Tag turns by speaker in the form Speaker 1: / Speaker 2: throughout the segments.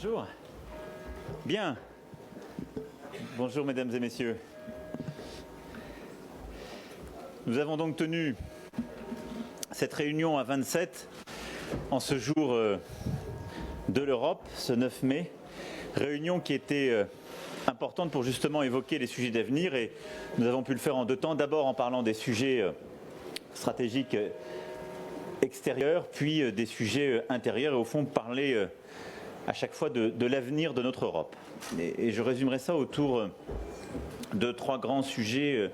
Speaker 1: Bonjour. Bien. Bonjour mesdames et messieurs. Nous avons donc tenu cette réunion à 27 en ce jour de l'Europe, ce 9 mai. Réunion qui était importante pour justement évoquer les sujets d'avenir et nous avons pu le faire en deux temps. D'abord en parlant des sujets stratégiques extérieurs, puis des sujets intérieurs et au fond parler à chaque fois de l'avenir de notre Europe. Et je résumerai ça autour de trois grands sujets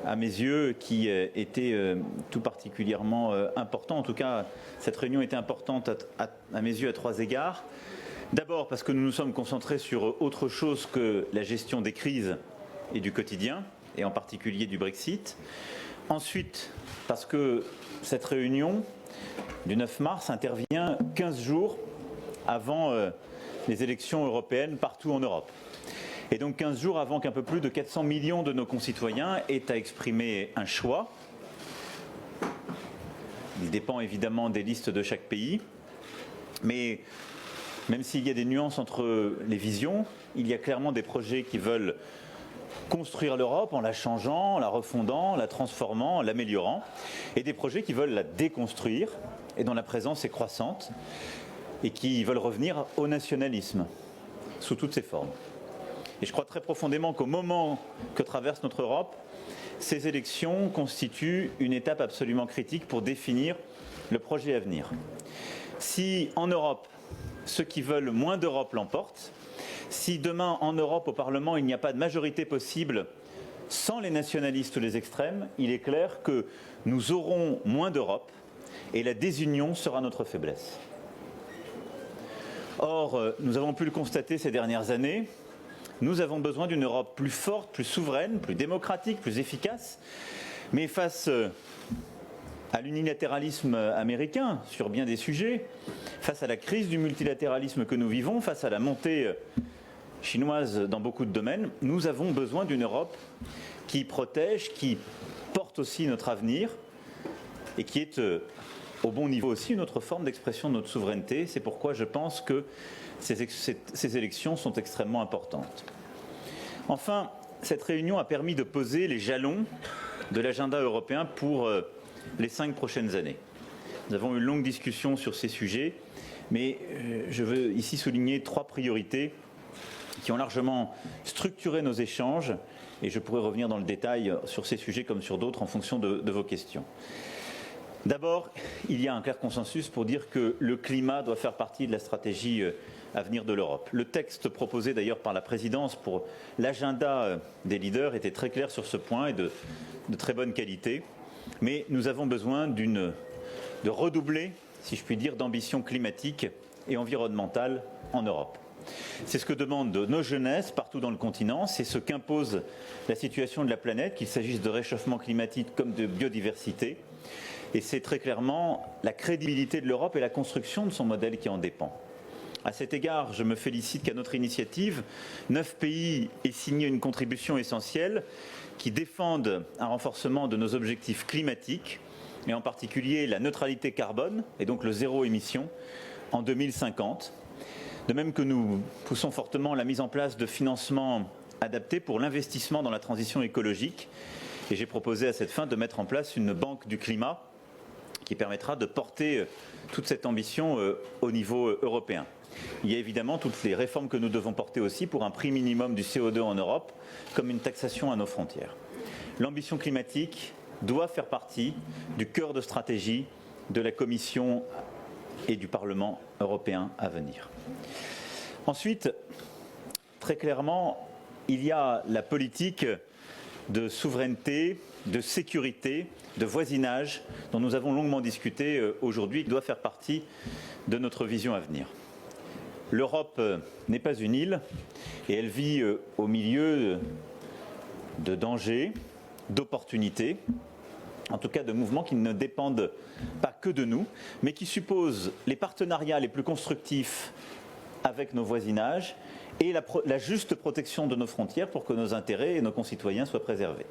Speaker 1: à mes yeux qui étaient tout particulièrement importants. En tout cas, cette réunion était importante à mes yeux à trois égards. D'abord parce que nous nous sommes concentrés sur autre chose que la gestion des crises et du quotidien, et en particulier du Brexit. Ensuite, parce que cette réunion du 9 mars intervient 15 jours avant les élections européennes partout en Europe. Et donc 15 jours avant qu'un peu plus de 400 millions de nos concitoyens aient à exprimer un choix. Il dépend évidemment des listes de chaque pays, mais même s'il y a des nuances entre les visions, il y a clairement des projets qui veulent construire l'Europe en la changeant, la refondant, la transformant, l'améliorant, et des projets qui veulent la déconstruire et dont la présence est croissante et qui veulent revenir au nationalisme sous toutes ses formes. Et je crois très profondément qu'au moment que traverse notre Europe, ces élections constituent une étape absolument critique pour définir le projet à venir. Si en Europe, ceux qui veulent moins d'Europe l'emportent, si demain en Europe au Parlement il n'y a pas de majorité possible sans les nationalistes ou les extrêmes, il est clair que nous aurons moins d'Europe et la désunion sera notre faiblesse. Or, nous avons pu le constater ces dernières années, nous avons besoin d'une Europe plus forte, plus souveraine, plus démocratique, plus efficace, mais face à l'unilatéralisme américain sur bien des sujets, face à la crise du multilatéralisme que nous vivons, face à la montée chinoise dans beaucoup de domaines, nous avons besoin d'une Europe qui protège, qui porte aussi notre avenir et qui est au bon niveau aussi une autre forme d'expression de notre souveraineté. C'est pourquoi je pense que ces élections sont extrêmement importantes. Enfin, cette réunion a permis de poser les jalons de l'agenda européen pour les 5 prochaines années. Nous avons eu une longue discussion sur ces sujets, mais je veux ici souligner 3 priorités qui ont largement structuré nos échanges, et je pourrais revenir dans le détail sur ces sujets comme sur d'autres en fonction de vos questions. D'abord, il y a un clair consensus pour dire que le climat doit faire partie de la stratégie à venir de l'Europe. Le texte proposé d'ailleurs par la présidence pour l'agenda des leaders était très clair sur ce point et de très bonne qualité. Mais nous avons besoin de redoubler, si je puis dire, d'ambition climatique et environnementale en Europe. C'est ce que demandent nos jeunesses partout dans le continent, c'est ce qu'impose la situation de la planète, qu'il s'agisse de réchauffement climatique comme de biodiversité. Et c'est très clairement la crédibilité de l'Europe et la construction de son modèle qui en dépend. À cet égard, je me félicite qu'à notre initiative, 9 pays aient signé une contribution essentielle qui défendent un renforcement de nos objectifs climatiques, et en particulier la neutralité carbone, et donc le zéro émission, en 2050. De même que nous poussons fortement la mise en place de financements adaptés pour l'investissement dans la transition écologique. Et j'ai proposé à cette fin de mettre en place une banque du climat qui permettra de porter toute cette ambition au niveau européen. Il y a évidemment toutes les réformes que nous devons porter aussi pour un prix minimum du CO2 en Europe, comme une taxation à nos frontières. L'ambition climatique doit faire partie du cœur de stratégie de la Commission et du Parlement européen à venir. Ensuite, très clairement, il y a la politique de souveraineté, de sécurité, de voisinage, dont nous avons longuement discuté aujourd'hui, qui doit faire partie de notre vision à venir. L'Europe n'est pas une île et elle vit au milieu de dangers, d'opportunités, en tout cas de mouvements qui ne dépendent pas que de nous, mais qui supposent les partenariats les plus constructifs avec nos voisinages et la juste protection de nos frontières pour que nos intérêts et nos concitoyens soient préservés.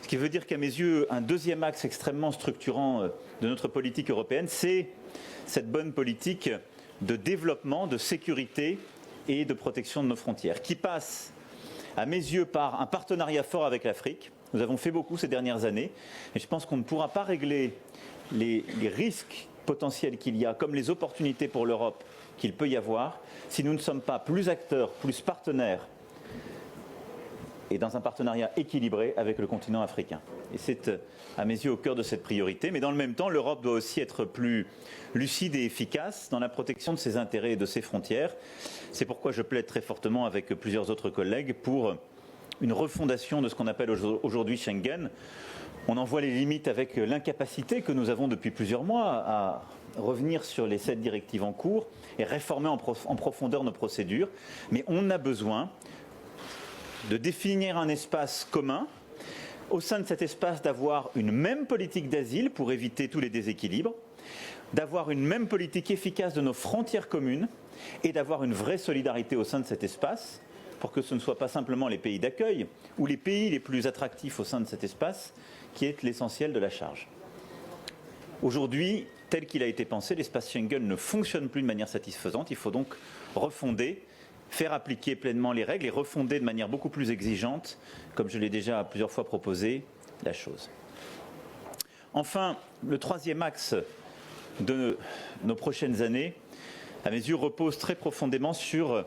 Speaker 1: Ce qui veut dire qu'à mes yeux, un deuxième axe extrêmement structurant de notre politique européenne, c'est cette bonne politique de développement, de sécurité et de protection de nos frontières, qui passe, à mes yeux, par un partenariat fort avec l'Afrique. Nous avons fait beaucoup ces dernières années, et je pense qu'on ne pourra pas régler les risques potentiels qu'il y a, comme les opportunités pour l'Europe qu'il peut y avoir, si nous ne sommes pas plus acteurs, plus partenaires, et dans un partenariat équilibré avec le continent africain. Et c'est, à mes yeux, au cœur de cette priorité. Mais dans le même temps, l'Europe doit aussi être plus lucide et efficace dans la protection de ses intérêts et de ses frontières. C'est pourquoi je plaide très fortement avec plusieurs autres collègues pour une refondation de ce qu'on appelle aujourd'hui Schengen. On en voit les limites avec l'incapacité que nous avons depuis plusieurs mois à revenir sur les 7 directives en cours et réformer en profondeur nos procédures. Mais on a besoin de définir un espace commun, au sein de cet espace d'avoir une même politique d'asile pour éviter tous les déséquilibres, d'avoir une même politique efficace de nos frontières communes et d'avoir une vraie solidarité au sein de cet espace pour que ce ne soit pas simplement les pays d'accueil ou les pays les plus attractifs au sein de cet espace qui est l'essentiel de la charge. Aujourd'hui, tel qu'il a été pensé, l'espace Schengen ne fonctionne plus de manière satisfaisante. Il faut donc refonder, faire appliquer pleinement les règles et refonder de manière beaucoup plus exigeante, comme je l'ai déjà plusieurs fois proposé, la chose. Enfin, le troisième axe de nos prochaines années, à mes yeux, repose très profondément sur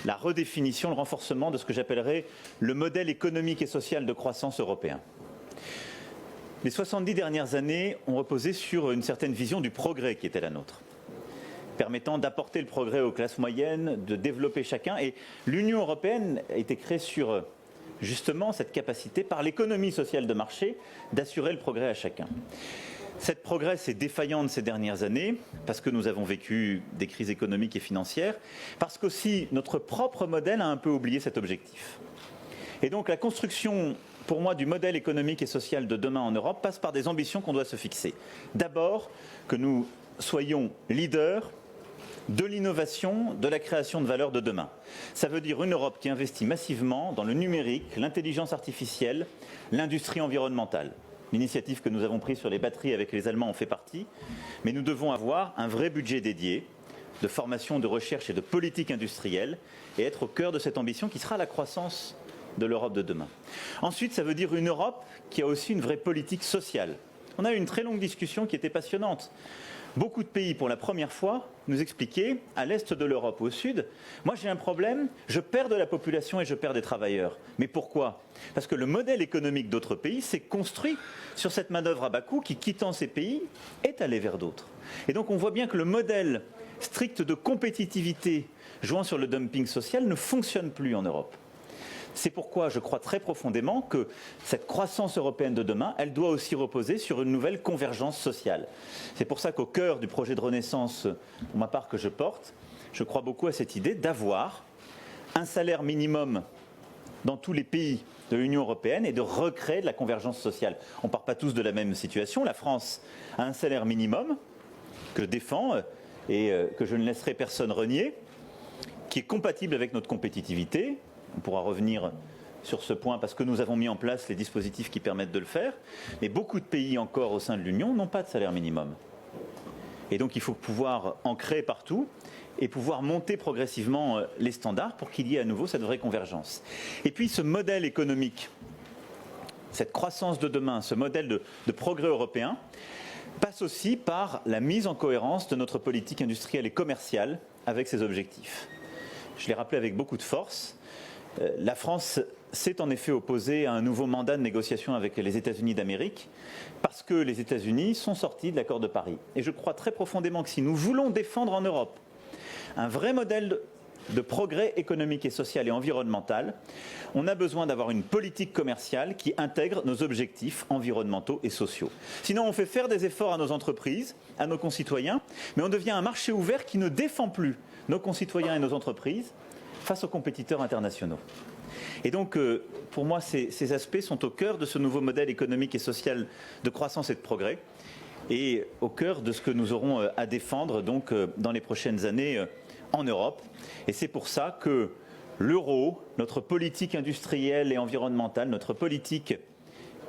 Speaker 1: la redéfinition, le renforcement de ce que j'appellerais le modèle économique et social de croissance européen. Les 70 dernières années ont reposé sur une certaine vision du progrès qui était la nôtre, permettant d'apporter le progrès aux classes moyennes, de développer chacun. Et l'Union européenne a été créée sur justement cette capacité, par l'économie sociale de marché, d'assurer le progrès à chacun. Cette progrès est défaillante ces dernières années, parce que nous avons vécu des crises économiques et financières, parce qu'aussi notre propre modèle a un peu oublié cet objectif. Et donc la construction, pour moi, du modèle économique et social de demain en Europe passe par des ambitions qu'on doit se fixer. D'abord, que nous soyons leaders de l'innovation, de la création de valeur de demain. Ça veut dire une Europe qui investit massivement dans le numérique, l'intelligence artificielle, l'industrie environnementale. L'initiative que nous avons prise sur les batteries avec les Allemands en fait partie, mais nous devons avoir un vrai budget dédié de formation, de recherche et de politique industrielle et être au cœur de cette ambition qui sera la croissance de l'Europe de demain. Ensuite, ça veut dire une Europe qui a aussi une vraie politique sociale. On a eu une très longue discussion qui était passionnante. Beaucoup de pays, pour la première fois, nous expliquaient, à l'est de l'Europe ou au sud, moi j'ai un problème, je perds de la population et je perds des travailleurs. Mais pourquoi? Parce que le modèle économique d'autres pays s'est construit sur cette manœuvre à bas coût qui, quittant ces pays, est allé vers d'autres. Et donc on voit bien que le modèle strict de compétitivité jouant sur le dumping social ne fonctionne plus en Europe. C'est pourquoi je crois très profondément que cette croissance européenne de demain, elle doit aussi reposer sur une nouvelle convergence sociale. C'est pour ça qu'au cœur du projet de renaissance, pour ma part, que je porte, je crois beaucoup à cette idée d'avoir un salaire minimum dans tous les pays de l'Union européenne et de recréer de la convergence sociale. On ne part pas tous de la même situation. La France a un salaire minimum que je défends et que je ne laisserai personne renier, qui est compatible avec notre compétitivité. On pourra revenir sur ce point parce que nous avons mis en place les dispositifs qui permettent de le faire. Mais beaucoup de pays encore au sein de l'Union n'ont pas de salaire minimum. Et donc il faut pouvoir en créer partout et pouvoir monter progressivement les standards pour qu'il y ait à nouveau cette vraie convergence. Et puis ce modèle économique, cette croissance de demain, ce modèle de progrès européen, passe aussi par la mise en cohérence de notre politique industrielle et commerciale avec ses objectifs. Je l'ai rappelé avec beaucoup de force. La France s'est en effet opposée à un nouveau mandat de négociation avec les États-Unis d'Amérique parce que les États-Unis sont sortis de l'accord de Paris. Et je crois très profondément que si nous voulons défendre en Europe un vrai modèle de progrès économique et social et environnemental, on a besoin d'avoir une politique commerciale qui intègre nos objectifs environnementaux et sociaux. Sinon, on fait faire des efforts à nos entreprises, à nos concitoyens, mais on devient un marché ouvert qui ne défend plus nos concitoyens et nos entreprises face aux compétiteurs internationaux. Et donc, pour moi, ces aspects sont au cœur de ce nouveau modèle économique et social de croissance et de progrès, et au cœur de ce que nous aurons à défendre donc, dans les prochaines années en Europe. Et c'est pour ça que l'euro, notre politique industrielle et environnementale, notre politique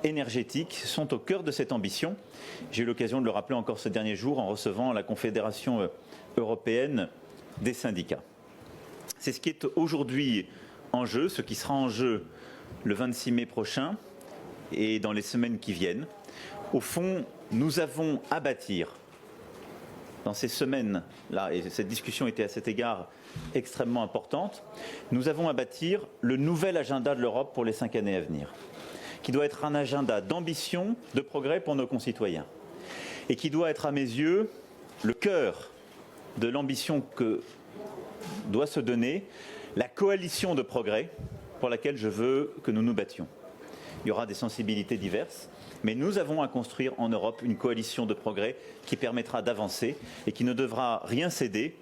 Speaker 1: énergétiques sont au cœur de cette ambition. J'ai eu l'occasion de le rappeler encore ce dernier jour en recevant la Confédération européenne des syndicats. C'est ce qui est aujourd'hui en jeu, ce qui sera en jeu le 26 mai prochain et dans les semaines qui viennent. Au fond, nous avons à bâtir dans ces semaines-là, et cette discussion était à cet égard extrêmement importante, nous avons à bâtir le nouvel agenda de l'Europe pour les 5 années à venir, qui doit être un agenda d'ambition, de progrès pour nos concitoyens, et qui doit être à mes yeux le cœur de l'ambition que doit se donner la coalition de progrès pour laquelle je veux que nous nous battions. Il y aura des sensibilités diverses, mais nous avons à construire en Europe une coalition de progrès qui permettra d'avancer et qui ne devra rien céder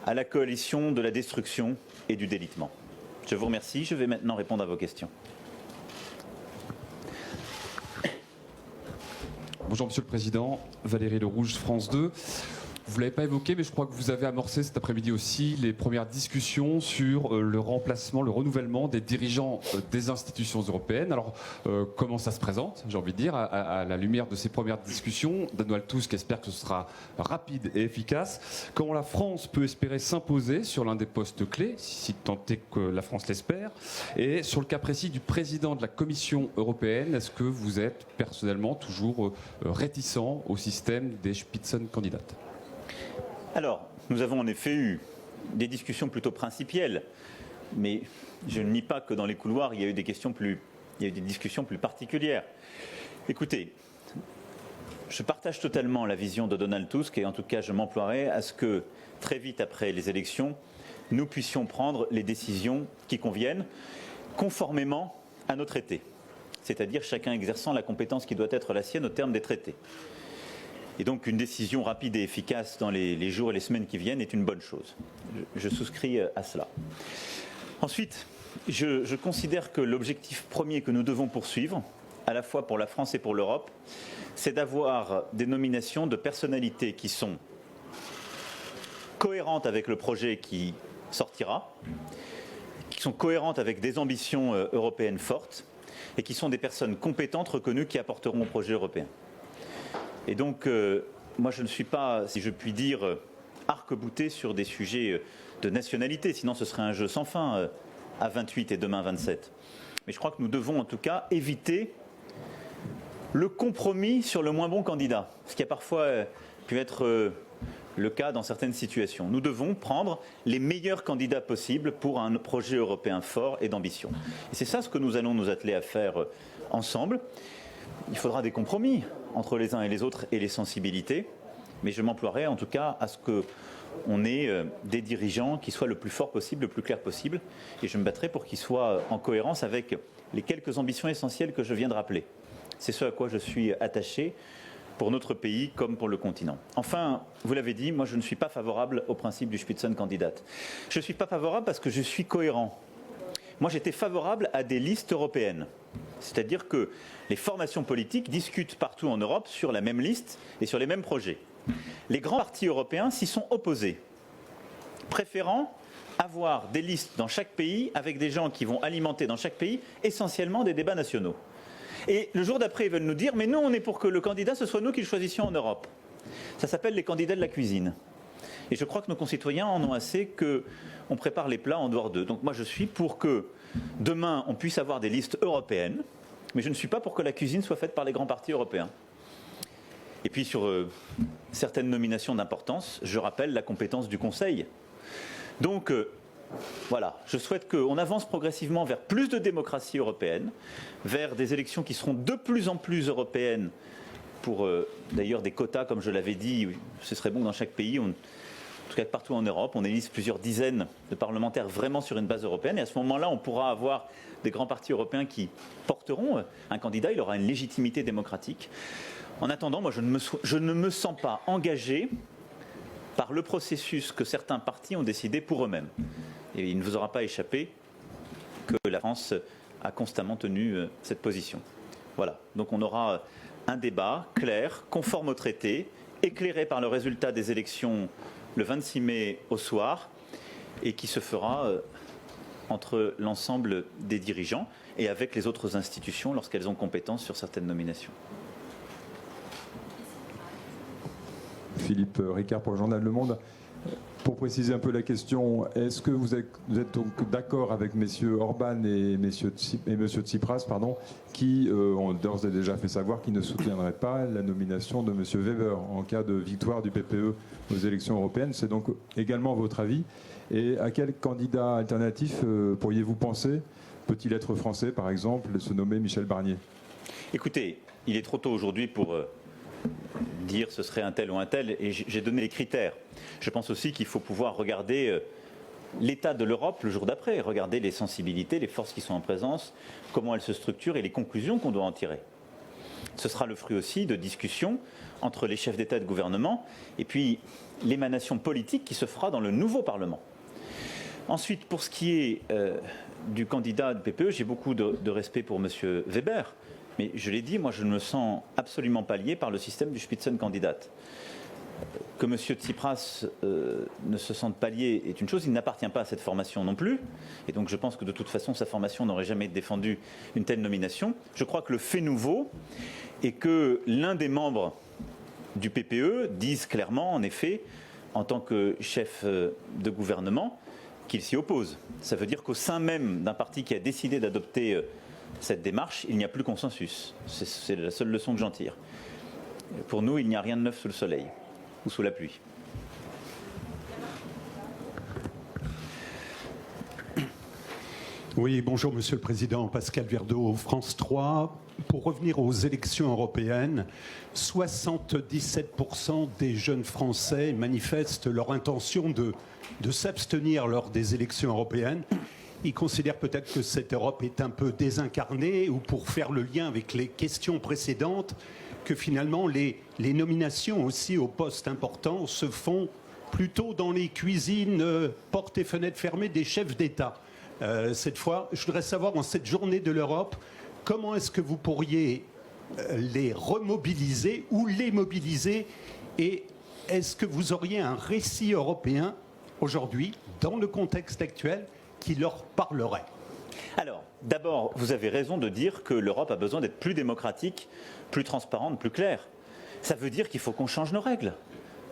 Speaker 1: à la coalition de la destruction et du délitement. Je vous remercie. Je vais maintenant répondre à vos questions.
Speaker 2: Bonjour Monsieur le Président, Valérie Lerouge, France 2. Vous ne l'avez pas évoqué, mais je crois que vous avez amorcé cet après-midi aussi les premières discussions sur le remplacement, le renouvellement des dirigeants des institutions européennes. Alors, comment ça se présente, j'ai envie de dire, à la lumière de ces premières discussions? Donald Tusk espère que ce sera rapide et efficace. Comment la France peut espérer s'imposer sur l'un des postes clés, si tant est que la France l'espère? Et sur le cas précis du président de la Commission européenne, est-ce que vous êtes personnellement toujours réticent au système des Spitzenkandidaten?
Speaker 1: Alors, nous avons en effet eu des discussions plutôt principielles, mais je ne nie pas que dans les couloirs, il y a eu des discussions plus particulières. Écoutez, je partage totalement la vision de Donald Tusk et en tout cas, je m'emploierai à ce que très vite après les élections, nous puissions prendre les décisions qui conviennent conformément à nos traités, c'est-à-dire chacun exerçant la compétence qui doit être la sienne au terme des traités. Et donc une décision rapide et efficace dans les jours et les semaines qui viennent est une bonne chose. Je souscris à cela. Ensuite, je considère que l'objectif premier que nous devons poursuivre, à la fois pour la France et pour l'Europe, c'est d'avoir des nominations de personnalités qui sont cohérentes avec le projet qui sortira, qui sont cohérentes avec des ambitions européennes fortes et qui sont des personnes compétentes, reconnues, qui apporteront au projet européen. Et donc, moi, je ne suis pas, si je puis dire, arc-bouté sur des sujets de nationalité, sinon ce serait un jeu sans fin à 28 et demain 27. Mais je crois que nous devons en tout cas éviter le compromis sur le moins bon candidat, ce qui a parfois pu être le cas dans certaines situations. Nous devons prendre les meilleurs candidats possibles pour un projet européen fort et d'ambition. Et c'est ça ce que nous allons nous atteler à faire ensemble. Il faudra des compromis entre les uns et les autres et les sensibilités, mais je m'emploierai en tout cas à ce qu'on ait des dirigeants qui soient le plus fort possible, le plus clair possible, et je me battrai pour qu'ils soient en cohérence avec les quelques ambitions essentielles que je viens de rappeler. C'est ce à quoi je suis attaché pour notre pays comme pour le continent. Enfin, vous l'avez dit, moi je ne suis pas favorable au principe du Spitzenkandidat. Je ne suis pas favorable parce que je suis cohérent. Moi j'étais favorable à des listes européennes. C'est-à-dire que les formations politiques discutent partout en Europe sur la même liste et sur les mêmes projets. Les grands partis européens s'y sont opposés, préférant avoir des listes dans chaque pays avec des gens qui vont alimenter dans chaque pays essentiellement des débats nationaux. Et le jour d'après, ils veulent nous dire « mais nous, on est pour que le candidat, ce soit nous qui le choisissions en Europe ». Ça s'appelle les candidats de la cuisine. Et je crois que nos concitoyens en ont assez qu'on prépare les plats en dehors d'eux. Donc moi, je suis pour que demain, on puisse avoir des listes européennes, mais je ne suis pas pour que la cuisine soit faite par les grands partis européens. Et puis sur certaines nominations d'importance, je rappelle la compétence du Conseil. Donc voilà, je souhaite qu'on avance progressivement vers plus de démocratie européenne, vers des élections qui seront de plus en plus européennes, pour d'ailleurs des quotas, comme je l'avais dit, ce serait bon que dans chaque pays, en tout cas partout en Europe, on élise plusieurs dizaines de parlementaires vraiment sur une base européenne. Et à ce moment-là, on pourra avoir des grands partis européens qui porteront un candidat, il aura une légitimité démocratique. En attendant, moi, je ne me sens pas engagé par le processus que certains partis ont décidé pour eux-mêmes. Et il ne vous aura pas échappé que la France a constamment tenu cette position. Voilà, donc on aura un débat clair, conforme au traité, éclairé par le résultat des élections le 26 mai au soir, et qui se fera entre l'ensemble des dirigeants. et avec les autres institutions lorsqu'elles ont compétence sur certaines nominations.
Speaker 3: Philippe Ricard pour le journal Le Monde. Pour préciser un peu la question, est-ce que vous êtes donc d'accord avec messieurs Orban et monsieur Tsipras, qui ont d'ores et déjà fait savoir qu'ils ne soutiendraient pas la nomination de monsieur Weber en cas de victoire du PPE aux élections européennes? C'est donc également votre avis. Et à quel candidat alternatif pourriez-vous penser? Peut-il être français, par exemple, se nommer Michel Barnier?
Speaker 1: Écoutez, il est trop tôt aujourd'hui pour dire ce serait un tel ou un tel, et j'ai donné les critères. Je pense aussi qu'il faut pouvoir regarder l'état de l'Europe le jour d'après, regarder les sensibilités, les forces qui sont en présence, comment elles se structurent et les conclusions qu'on doit en tirer. Ce sera le fruit aussi de discussions entre les chefs d'État et de gouvernement et puis l'émanation politique qui se fera dans le nouveau Parlement. Ensuite, pour ce qui est du candidat de PPE, j'ai beaucoup de respect pour M. Weber. Mais je l'ai dit, moi je ne me sens absolument pas lié par le système du Spitzenkandidat. Que M. Tsipras ne se sente pas lié est une chose, il n'appartient pas à cette formation non plus. Et donc je pense que de toute façon sa formation n'aurait jamais défendu une telle nomination. Je crois que le fait nouveau est que l'un des membres du PPE dise clairement, en effet, en tant que chef de gouvernement, qu'il s'y oppose. Ça veut dire qu'au sein même d'un parti qui a décidé d'adopter cette démarche, il n'y a plus consensus. C'est la seule leçon que j'en tire. Pour nous, il n'y a rien de neuf sous le soleil ou sous la pluie.
Speaker 4: Oui, bonjour Monsieur le Président, Pascal Verdeau, France 3. Pour revenir aux élections européennes, 77% des jeunes Français manifestent leur intention de s'abstenir lors des élections européennes. Ils considèrent peut-être que cette Europe est un peu désincarnée, ou pour faire le lien avec les questions précédentes, que finalement les nominations aussi aux postes importants se font plutôt dans les cuisines, portes et fenêtres fermées des chefs d'État. Cette fois, je voudrais savoir, en cette journée de l'Europe, comment est-ce que vous pourriez les remobiliser ou les mobiliser, et est-ce que vous auriez un récit européen aujourd'hui, dans le contexte actuel, qui leur parlerait?
Speaker 1: Alors, d'abord, vous avez raison de dire que l'Europe a besoin d'être plus démocratique, plus transparente, plus claire. Ça veut dire qu'il faut qu'on change nos règles.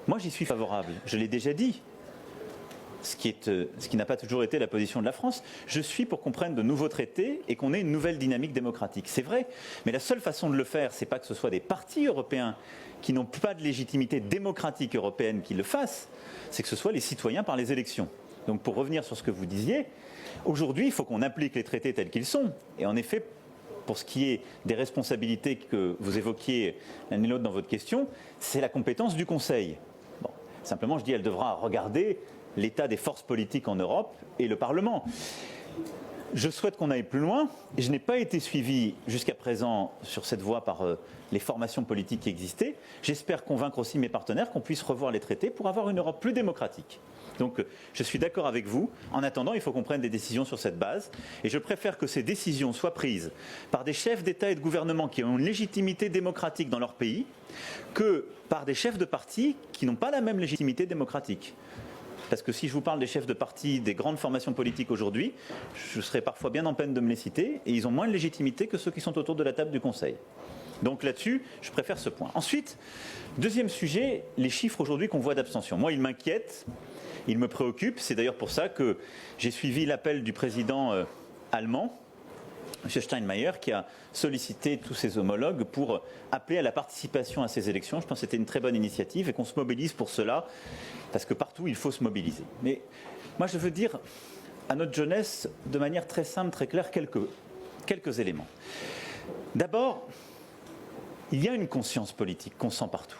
Speaker 1: Moi, j'y suis favorable, je l'ai déjà dit. Ce qui n'a pas toujours été la position de la France. Je suis pour qu'on prenne de nouveaux traités et qu'on ait une nouvelle dynamique démocratique. C'est vrai, mais la seule façon de le faire, c'est pas que ce soit des partis européens qui n'ont pas de légitimité démocratique européenne qui le fassent, c'est que ce soit les citoyens par les élections. Donc pour revenir sur ce que vous disiez, aujourd'hui, il faut qu'on applique les traités tels qu'ils sont. Et en effet, pour ce qui est des responsabilités que vous évoquiez l'un et l'autre dans votre question, c'est la compétence du Conseil. Bon, simplement, je dis, elle devra regarder l'état des forces politiques en Europe et le Parlement. Je souhaite qu'on aille plus loin. Je n'ai pas été suivi jusqu'à présent sur cette voie par les formations politiques qui existaient. J'espère convaincre aussi mes partenaires qu'on puisse revoir les traités pour avoir une Europe plus démocratique. Donc je suis d'accord avec vous. En attendant, il faut qu'on prenne des décisions sur cette base. Et je préfère que ces décisions soient prises par des chefs d'État et de gouvernement qui ont une légitimité démocratique dans leur pays que par des chefs de parti qui n'ont pas la même légitimité démocratique. Parce que si je vous parle des chefs de parti des grandes formations politiques aujourd'hui, je serais parfois bien en peine de me les citer, et ils ont moins de légitimité que ceux qui sont autour de la table du Conseil. Donc là-dessus, je préfère ce point. Ensuite, deuxième sujet, les chiffres aujourd'hui qu'on voit d'abstention. Moi, ils m'inquiètent. Il me préoccupe, c'est d'ailleurs pour ça que j'ai suivi l'appel du président allemand, M. Steinmeier, qui a sollicité tous ses homologues pour appeler à la participation à ces élections. Je pense que c'était une très bonne initiative et qu'on se mobilise pour cela, parce que partout, il faut se mobiliser. Mais moi, je veux dire à notre jeunesse, de manière très simple, très claire, quelques éléments. D'abord, il y a une conscience politique qu'on sent partout.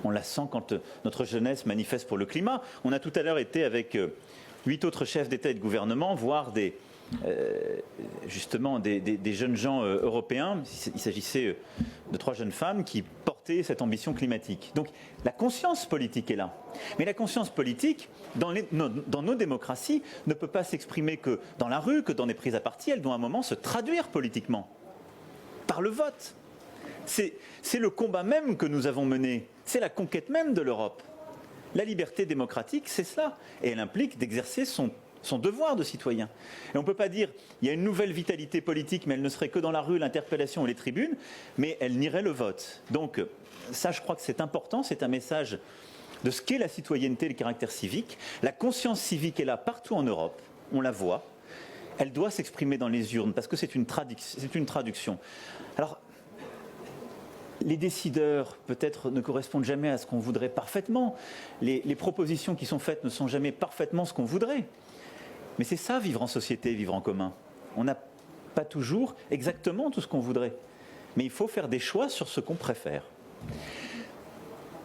Speaker 1: On la sent quand notre jeunesse manifeste pour le climat. On a tout à l'heure été avec 8 autres chefs d'État et de gouvernement, voir justement des jeunes gens européens. Il s'agissait de 3 jeunes femmes qui portaient cette ambition climatique. Donc la conscience politique est là. Mais la conscience politique, dans nos démocraties, ne peut pas s'exprimer que dans la rue, que dans des prises à partie. Elle doit à un moment se traduire politiquement, par le vote. C'est le combat même que nous avons mené. C'est la conquête même de l'Europe. La liberté démocratique, c'est cela. Et elle implique d'exercer son son devoir de citoyen. Et on ne peut pas dire il y a une nouvelle vitalité politique, mais elle ne serait que dans la rue, l'interpellation et les tribunes, mais elle nierait le vote. Donc ça, je crois que c'est important, c'est un message de ce qu'est la citoyenneté et le caractère civique. La conscience civique est là partout en Europe, on la voit. Elle doit s'exprimer dans les urnes parce que c'est une traduction. Alors, les décideurs, peut-être, ne correspondent jamais à ce qu'on voudrait parfaitement. Les propositions qui sont faites ne sont jamais parfaitement ce qu'on voudrait. Mais c'est ça, vivre en société, vivre en commun. On n'a pas toujours exactement tout ce qu'on voudrait. Mais il faut faire des choix sur ce qu'on préfère.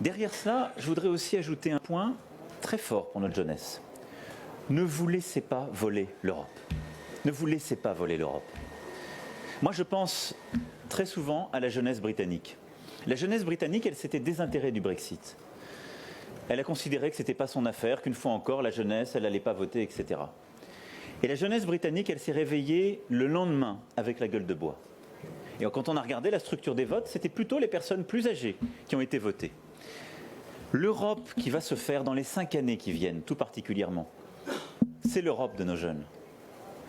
Speaker 1: Derrière cela, je voudrais aussi ajouter un point très fort pour notre jeunesse. Ne vous laissez pas voler l'Europe. Ne vous laissez pas voler l'Europe. Moi, je pense très souvent à la jeunesse britannique. La jeunesse britannique, elle s'était désintéressée du Brexit. Elle a considéré que ce n'était pas son affaire, qu'une fois encore, la jeunesse, elle n'allait pas voter, etc. Et la jeunesse britannique, elle s'est réveillée le lendemain avec la gueule de bois. Et quand on a regardé la structure des votes, c'était plutôt les personnes plus âgées qui ont été votées. L'Europe qui va se faire dans les 5 années qui viennent, tout particulièrement, c'est l'Europe de nos jeunes.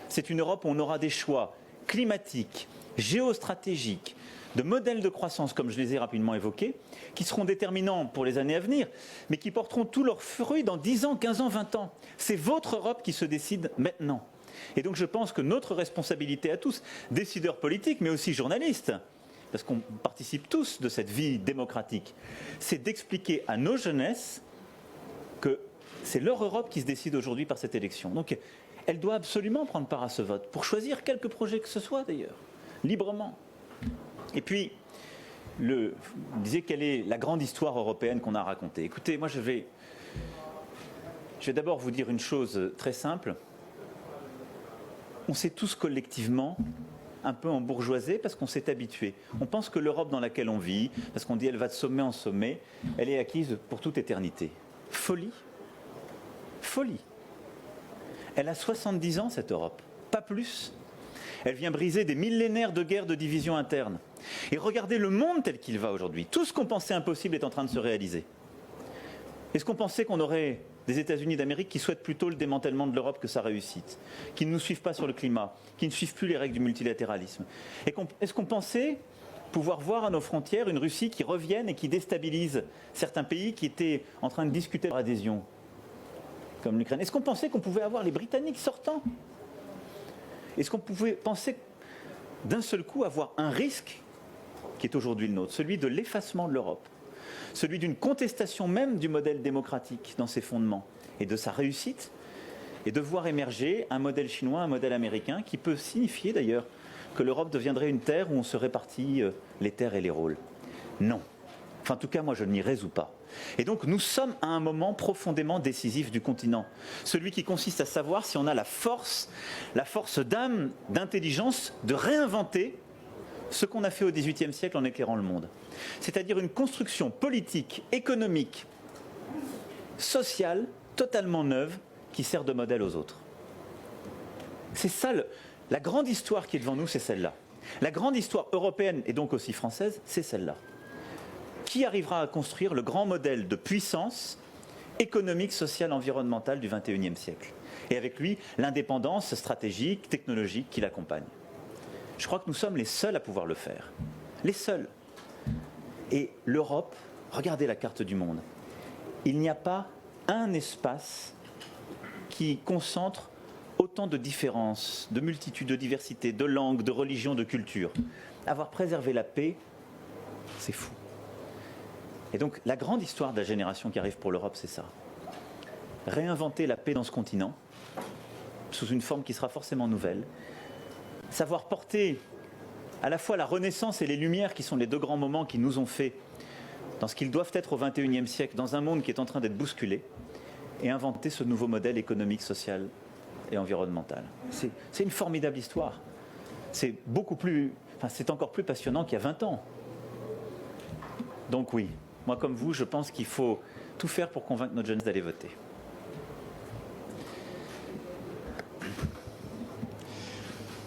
Speaker 1: C'est une Europe où on aura des choix climatiques, géostratégiques, de modèles de croissance, comme je les ai rapidement évoqués, qui seront déterminants pour les années à venir, mais qui porteront tous leurs fruits dans 10 ans, 15 ans, 20 ans. C'est votre Europe qui se décide maintenant. Et donc je pense que notre responsabilité à tous, décideurs politiques, mais aussi journalistes, parce qu'on participe tous de cette vie démocratique, c'est d'expliquer à nos jeunesses que c'est leur Europe qui se décide aujourd'hui par cette élection. Donc elle doit absolument prendre part à ce vote, pour choisir quelques projets que ce soit d'ailleurs, librement. Et puis, vous disiez quelle est la grande histoire européenne qu'on a racontée. Écoutez, moi je vais d'abord vous dire une chose très simple. On s'est tous collectivement un peu embourgeoisés parce qu'on s'est habitué. On pense que l'Europe dans laquelle on vit, parce qu'on dit elle va de sommet en sommet, elle est acquise pour toute éternité. Folie. Folie. Elle a 70 ans, cette Europe, pas plus. Elle vient briser des millénaires de guerres de division interne. Et regardez le monde tel qu'il va aujourd'hui. Tout ce qu'on pensait impossible est en train de se réaliser. Est-ce qu'on pensait qu'on aurait des États-Unis d'Amérique qui souhaitent plutôt le démantèlement de l'Europe que sa réussite, qui ne nous suivent pas sur le climat, qui ne suivent plus les règles du multilatéralisme? Est-ce qu'on pensait pouvoir voir à nos frontières une Russie qui revienne et qui déstabilise certains pays qui étaient en train de discuter de leur adhésion, comme l'Ukraine? Est-ce qu'on pensait qu'on pouvait avoir les Britanniques sortant? Est-ce qu'on pouvait penser d'un seul coup avoir un risque qui est aujourd'hui le nôtre, celui de l'effacement de l'Europe, celui d'une contestation même du modèle démocratique dans ses fondements et de sa réussite, et de voir émerger un modèle chinois, un modèle américain, qui peut signifier d'ailleurs que l'Europe deviendrait une terre où on se répartit les terres et les rôles? Non. Enfin, en tout cas, moi, je ne m'y résous pas. Et donc, nous sommes à un moment profondément décisif du continent. Celui qui consiste à savoir si on a la force d'âme, d'intelligence, de réinventer ce qu'on a fait au XVIIIe siècle en éclairant le monde. C'est-à-dire une construction politique, économique, sociale, totalement neuve, qui sert de modèle aux autres. C'est ça, la grande histoire qui est devant nous, c'est celle-là. La grande histoire européenne, et donc aussi française, c'est celle-là. Qui arrivera à construire le grand modèle de puissance économique, sociale, environnementale du XXIe siècle? Et avec lui, l'indépendance stratégique, technologique qui l'accompagne. Je crois que nous sommes les seuls à pouvoir le faire. Les seuls. Et l'Europe, regardez la carte du monde. Il n'y a pas un espace qui concentre autant de différences, de multitudes, de diversités, de langues, de religions, de cultures. Avoir préservé la paix, c'est fou. Et donc, la grande histoire de la génération qui arrive pour l'Europe, c'est ça. Réinventer la paix dans ce continent, sous une forme qui sera forcément nouvelle. Savoir porter à la fois la Renaissance et les Lumières, qui sont les deux grands moments qui nous ont fait dans ce qu'ils doivent être au XXIe siècle, dans un monde qui est en train d'être bousculé, et inventer ce nouveau modèle économique, social et environnemental. C'est une formidable histoire. C'est encore plus passionnant qu'il y a 20 ans. Donc oui, moi comme vous, je pense qu'il faut tout faire pour convaincre notre jeunesse d'aller voter.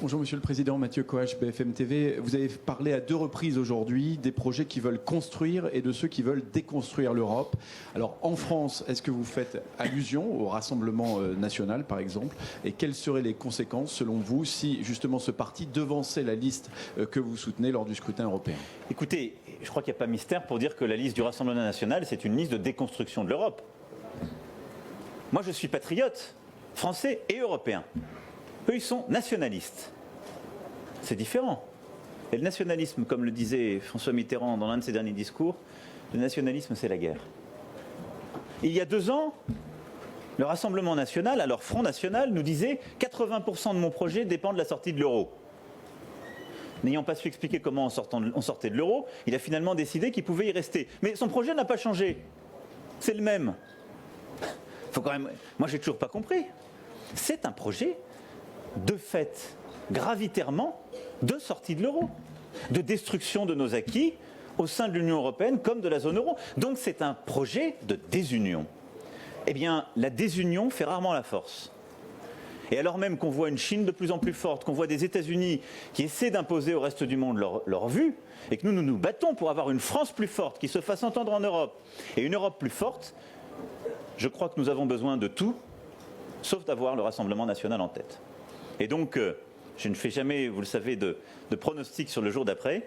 Speaker 5: Bonjour Monsieur le Président, Mathieu Coache, BFM TV. Vous avez parlé à 2 reprises aujourd'hui des projets qui veulent construire et de ceux qui veulent déconstruire l'Europe. Alors en France, est-ce que vous faites allusion au Rassemblement national par exemple? Et quelles seraient les conséquences selon vous si justement ce parti devançait la liste que vous soutenez lors du scrutin européen?
Speaker 1: Écoutez, je crois qu'il n'y a pas mystère pour dire que la liste du Rassemblement national, c'est une liste de déconstruction de l'Europe. Moi je suis patriote, français et européen. Eux, ils sont nationalistes. C'est différent. Et le nationalisme, comme le disait François Mitterrand dans l'un de ses derniers discours, le nationalisme, c'est la guerre. Il y a 2 ans, le Rassemblement national, alors Front National, nous disait « 80% de mon projet dépend de la sortie de l'euro ». N'ayant pas su expliquer comment on sortait de l'euro, il a finalement décidé qu'il pouvait y rester. Mais son projet n'a pas changé. C'est le même. Faut quand même... Moi, j'ai toujours pas compris. C'est un projet de fait, gravitairement, de sortie de l'euro, de destruction de nos acquis au sein de l'Union européenne comme de la zone euro. Donc c'est un projet de désunion. Eh bien, la désunion fait rarement la force. Et alors même qu'on voit une Chine de plus en plus forte, qu'on voit des États-Unis qui essaient d'imposer au reste du monde leur vue, et que nous nous battons pour avoir une France plus forte, qui se fasse entendre en Europe, et une Europe plus forte, je crois que nous avons besoin de tout, sauf d'avoir le Rassemblement national en tête. Et donc, je ne fais jamais, vous le savez, de pronostic sur le jour d'après,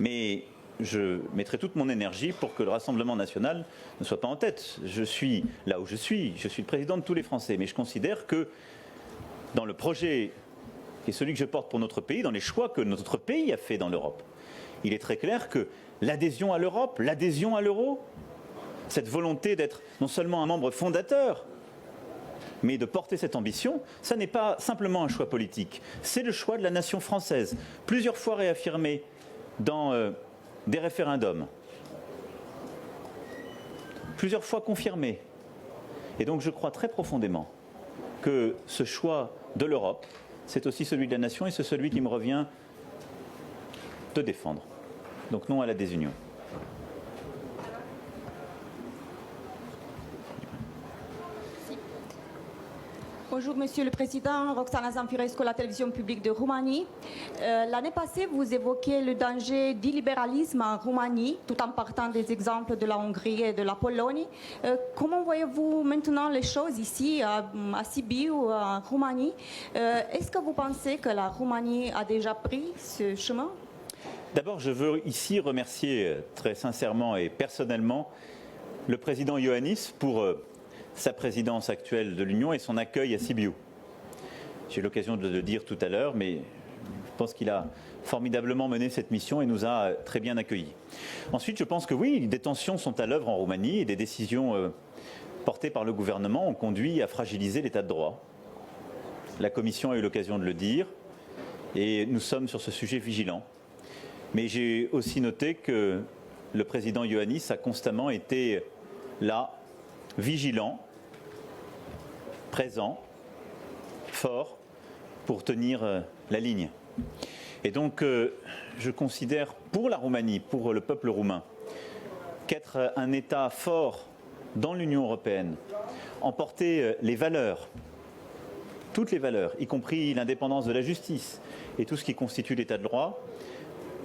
Speaker 1: mais je mettrai toute mon énergie pour que le Rassemblement national ne soit pas en tête. Je suis là où je suis le président de tous les Français, mais je considère que dans le projet qui est celui que je porte pour notre pays, dans les choix que notre pays a fait dans l'Europe, il est très clair que l'adhésion à l'Europe, l'adhésion à l'euro, cette volonté d'être non seulement un membre fondateur, mais de porter cette ambition, ça n'est pas simplement un choix politique, c'est le choix de la nation française, plusieurs fois réaffirmé dans des référendums, plusieurs fois confirmé. Et donc je crois très profondément que ce choix de l'Europe, c'est aussi celui de la nation et c'est celui qui me revient de défendre. Donc non à la désunion.
Speaker 6: Bonjour Monsieur le Président, Roxana Zamfirescu, la télévision publique de Roumanie. L'année passée, vous évoquiez le danger d'illibéralisme en Roumanie, tout en partant des exemples de la Hongrie et de la Pologne. Comment voyez-vous maintenant les choses ici, à Sibiu, en Roumanie? Est-ce que vous pensez que la Roumanie a déjà pris ce chemin?
Speaker 1: D'abord, je veux ici remercier très sincèrement et personnellement le président Iohannis pour sa présidence actuelle de l'Union et son accueil à Sibiu. J'ai eu l'occasion de le dire tout à l'heure, mais je pense qu'il a formidablement mené cette mission et nous a très bien accueillis. Ensuite, je pense que oui, des tensions sont à l'œuvre en Roumanie et des décisions portées par le gouvernement ont conduit à fragiliser l'état de droit. La Commission a eu l'occasion de le dire et nous sommes sur ce sujet vigilants. Mais j'ai aussi noté que le président Iohannis a constamment été là, vigilant, présent, fort, pour tenir la ligne. Et donc, je considère pour la Roumanie, pour le peuple roumain, qu'être un État fort dans l'Union européenne, emporter les valeurs, toutes les valeurs, y compris l'indépendance de la justice et tout ce qui constitue l'état de droit,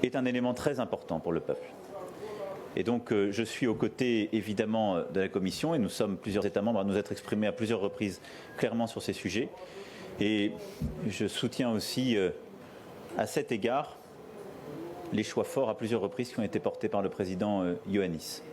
Speaker 1: est un élément très important pour le peuple. Et donc, je suis aux côtés, évidemment, de la Commission, et nous sommes plusieurs États membres à nous être exprimés à plusieurs reprises clairement sur ces sujets. Et je soutiens aussi, à cet égard, les choix forts à plusieurs reprises qui ont été portés par le président Iohannis.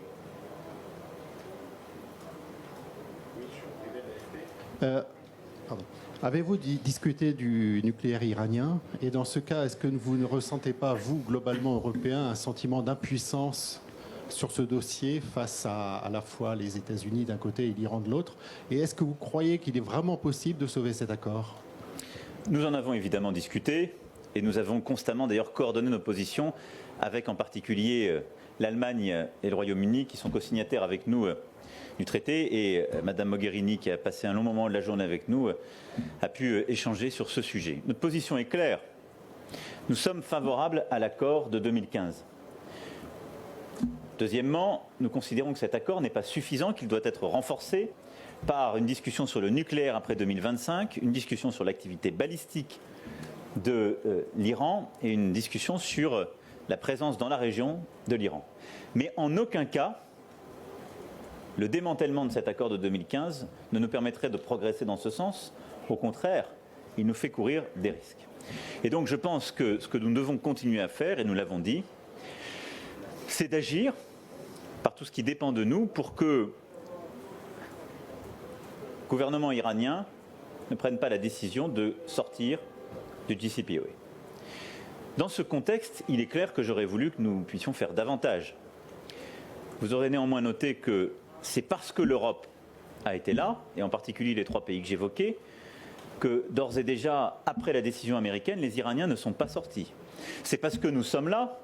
Speaker 7: Avez-vous discuté du nucléaire iranien? Et dans ce cas, est-ce que vous ne ressentez pas, vous, globalement européen, un sentiment d'impuissance sur ce dossier face à la fois les États-Unis d'un côté et l'Iran de l'autre? Et est-ce que vous croyez qu'il est vraiment possible de sauver cet accord?
Speaker 1: Nous en avons évidemment discuté et nous avons constamment d'ailleurs coordonné nos positions avec en particulier l'Allemagne et le Royaume-Uni qui sont co-signataires avec nous du traité et Madame Mogherini qui a passé un long moment de la journée avec nous a pu échanger sur ce sujet. Notre position est claire. Nous sommes favorables à l'accord de 2015. Deuxièmement, nous considérons que cet accord n'est pas suffisant, qu'il doit être renforcé par une discussion sur le nucléaire après 2025, une discussion sur l'activité balistique de l'Iran et une discussion sur la présence dans la région de l'Iran. Mais en aucun cas, le démantèlement de cet accord de 2015 ne nous permettrait de progresser dans ce sens. Au contraire, il nous fait courir des risques. Et donc je pense que ce que nous devons continuer à faire, et nous l'avons dit, c'est d'agir par tout ce qui dépend de nous pour que le gouvernement iranien ne prenne pas la décision de sortir du JCPOA. Dans ce contexte, il est clair que j'aurais voulu que nous puissions faire davantage. Vous aurez néanmoins noté que c'est parce que l'Europe a été là, et en particulier les 3 pays que j'évoquais, que d'ores et déjà, après la décision américaine, les Iraniens ne sont pas sortis. C'est parce que nous sommes là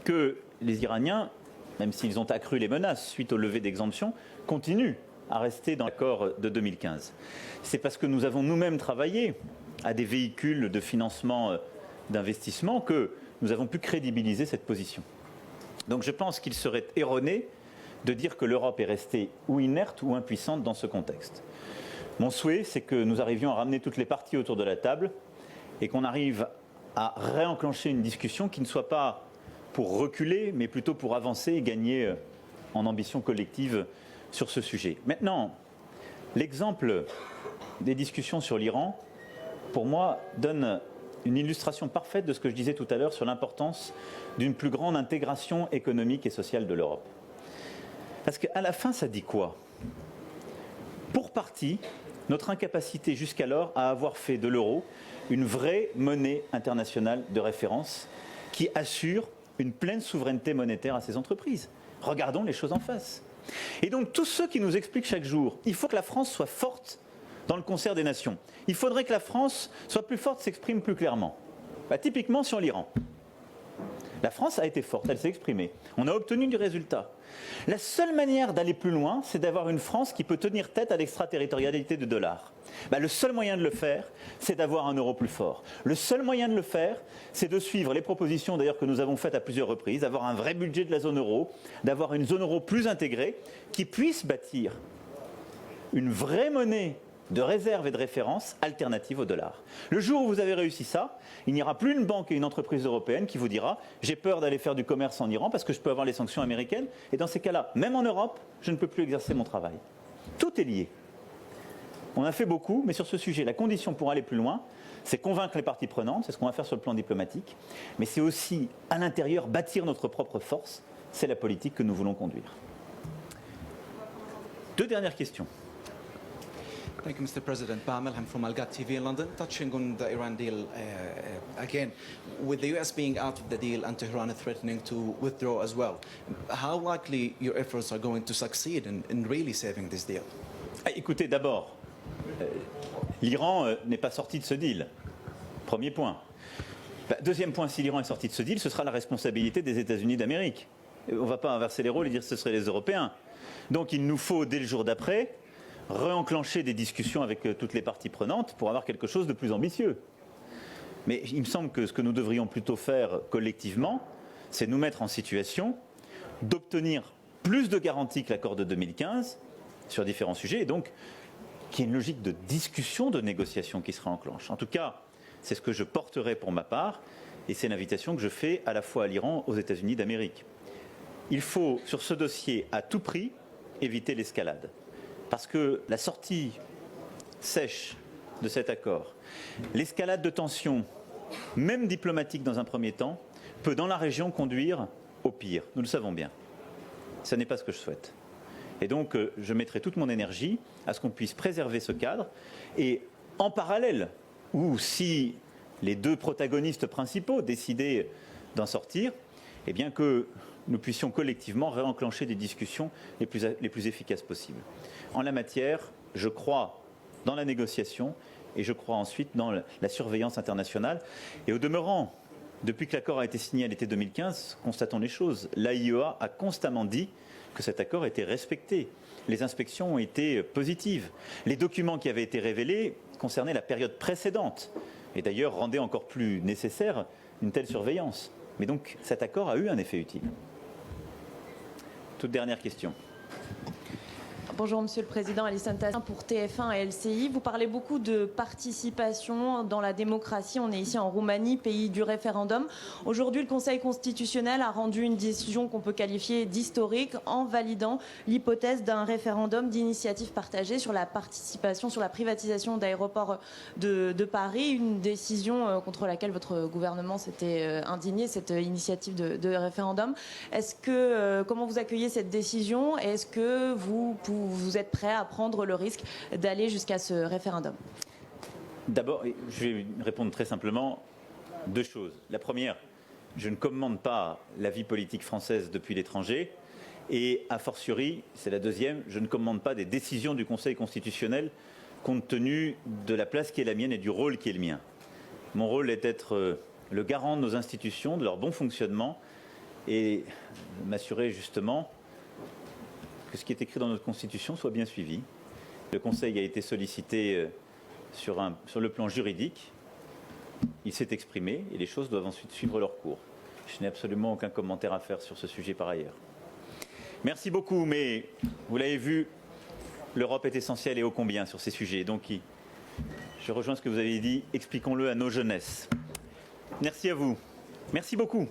Speaker 1: que les Iraniens, même s'ils ont accru les menaces suite au lever d'exemption, continuent à rester dans l'accord de 2015. C'est parce que nous avons nous-mêmes travaillé à des véhicules de financement d'investissement que nous avons pu crédibiliser cette position. Donc je pense qu'il serait erroné de dire que l'Europe est restée ou inerte ou impuissante dans ce contexte. Mon souhait, c'est que nous arrivions à ramener toutes les parties autour de la table et qu'on arrive à réenclencher une discussion qui ne soit pas pour reculer, mais plutôt pour avancer et gagner en ambition collective sur ce sujet. Maintenant, l'exemple des discussions sur l'Iran, pour moi, donne une illustration parfaite de ce que je disais tout à l'heure sur l'importance d'une plus grande intégration économique et sociale de l'Europe. Parce qu'à la fin, ça dit quoi? Pour partie, notre incapacité jusqu'alors à avoir fait de l'euro une vraie monnaie internationale de référence qui assure une pleine souveraineté monétaire à ces entreprises. Regardons les choses en face. Et donc tous ceux qui nous expliquent chaque jour, il faut que la France soit forte dans le concert des nations. Il faudrait que la France soit plus forte, s'exprime plus clairement. Typiquement sur l'Iran. La France a été forte, elle s'est exprimée. On a obtenu du résultat. La seule manière d'aller plus loin, c'est d'avoir une France qui peut tenir tête à l'extraterritorialité du dollar. Le seul moyen de le faire, c'est d'avoir un euro plus fort. Le seul moyen de le faire, c'est de suivre les propositions d'ailleurs que nous avons faites à plusieurs reprises, d'avoir un vrai budget de la zone euro, d'avoir une zone euro plus intégrée, qui puisse bâtir une vraie monnaie de réserve et de référence alternative au dollar. Le jour où vous avez réussi ça, il n'y aura plus une banque et une entreprise européenne qui vous dira « j'ai peur d'aller faire du commerce en Iran parce que je peux avoir les sanctions américaines et dans ces cas-là, même en Europe, je ne peux plus exercer mon travail ». Tout est lié. On a fait beaucoup, mais sur ce sujet, la condition pour aller plus loin, c'est convaincre les parties prenantes, c'est ce qu'on va faire sur le plan diplomatique, mais c'est aussi, à l'intérieur, bâtir notre propre force. C'est la politique que nous voulons conduire. 2 dernières questions.
Speaker 8: Thank you, Mr. President. Pamela, I'm from Al Ghad TV in London. Touching on the Iran deal again, with the US being out of the deal and Tehran threatening to withdraw as well, how likely your efforts are going to succeed in really saving this deal?
Speaker 1: Écoutez, d'abord, l'Iran n'est pas sorti de ce deal. Premier point. Deuxième point, si l'Iran est sorti de ce deal, ce sera la responsabilité des États-Unis d'Amérique. On ne va pas inverser les rôles et dire que ce seraient les Européens. Donc il nous faut, dès le jour d'après, réenclencher des discussions avec toutes les parties prenantes pour avoir quelque chose de plus ambitieux. Mais il me semble que ce que nous devrions plutôt faire collectivement, c'est nous mettre en situation d'obtenir plus de garanties que l'accord de 2015 sur différents sujets, et donc qu'il y ait une logique de discussion, de négociation qui sera enclenchée. En tout cas, c'est ce que je porterai pour ma part, et c'est l'invitation que je fais à la fois à l'Iran, aux États-Unis d'Amérique. Il faut, sur ce dossier, à tout prix, éviter l'escalade. Parce que la sortie sèche de cet accord, l'escalade de tensions, même diplomatique dans un premier temps, peut dans la région conduire au pire. Nous le savons bien. Ce n'est pas ce que je souhaite. Et donc, je mettrai toute mon énergie à ce qu'on puisse préserver ce cadre. Et en parallèle, ou si les 2 protagonistes principaux décidaient d'en sortir, eh bien que nous puissions collectivement réenclencher des discussions les plus efficaces possibles. En la matière, je crois dans la négociation et je crois ensuite dans la surveillance internationale. Et au demeurant, depuis que l'accord a été signé à l'été 2015, constatons les choses. L'AIEA a constamment dit que cet accord était respecté. Les inspections ont été positives. Les documents qui avaient été révélés concernaient la période précédente et d'ailleurs rendaient encore plus nécessaire une telle surveillance. Mais donc cet accord a eu un effet utile. Toute dernière question.
Speaker 9: Bonjour Monsieur le Président, Alison Tassin pour TF1 et LCI. Vous parlez beaucoup de participation dans la démocratie. On est ici en Roumanie, pays du référendum. Aujourd'hui, le Conseil constitutionnel a rendu une décision qu'on peut qualifier d'historique en validant l'hypothèse d'un référendum d'initiative partagée sur la participation, sur la privatisation d'aéroports de Paris. Une décision contre laquelle votre gouvernement s'était indigné, cette initiative de référendum. Comment vous accueillez cette décision et est-ce que vous êtes prêt à prendre le risque d'aller jusqu'à ce référendum?
Speaker 1: D'abord, je vais répondre très simplement deux choses. La première, je ne commande pas la vie politique française depuis l'étranger. Et a fortiori, c'est la deuxième, je ne commande pas des décisions du Conseil constitutionnel compte tenu de la place qui est la mienne et du rôle qui est le mien. Mon rôle est d'être le garant de nos institutions, de leur bon fonctionnement et m'assurer justement que ce qui est écrit dans notre Constitution soit bien suivi. Le Conseil a été sollicité sur le plan juridique. Il s'est exprimé et les choses doivent ensuite suivre leur cours. Je n'ai absolument aucun commentaire à faire sur ce sujet par ailleurs. Merci beaucoup, mais vous l'avez vu, l'Europe est essentielle et ô combien sur ces sujets. Donc, je rejoins ce que vous avez dit, expliquons-le à nos jeunesses. Merci à vous. Merci beaucoup.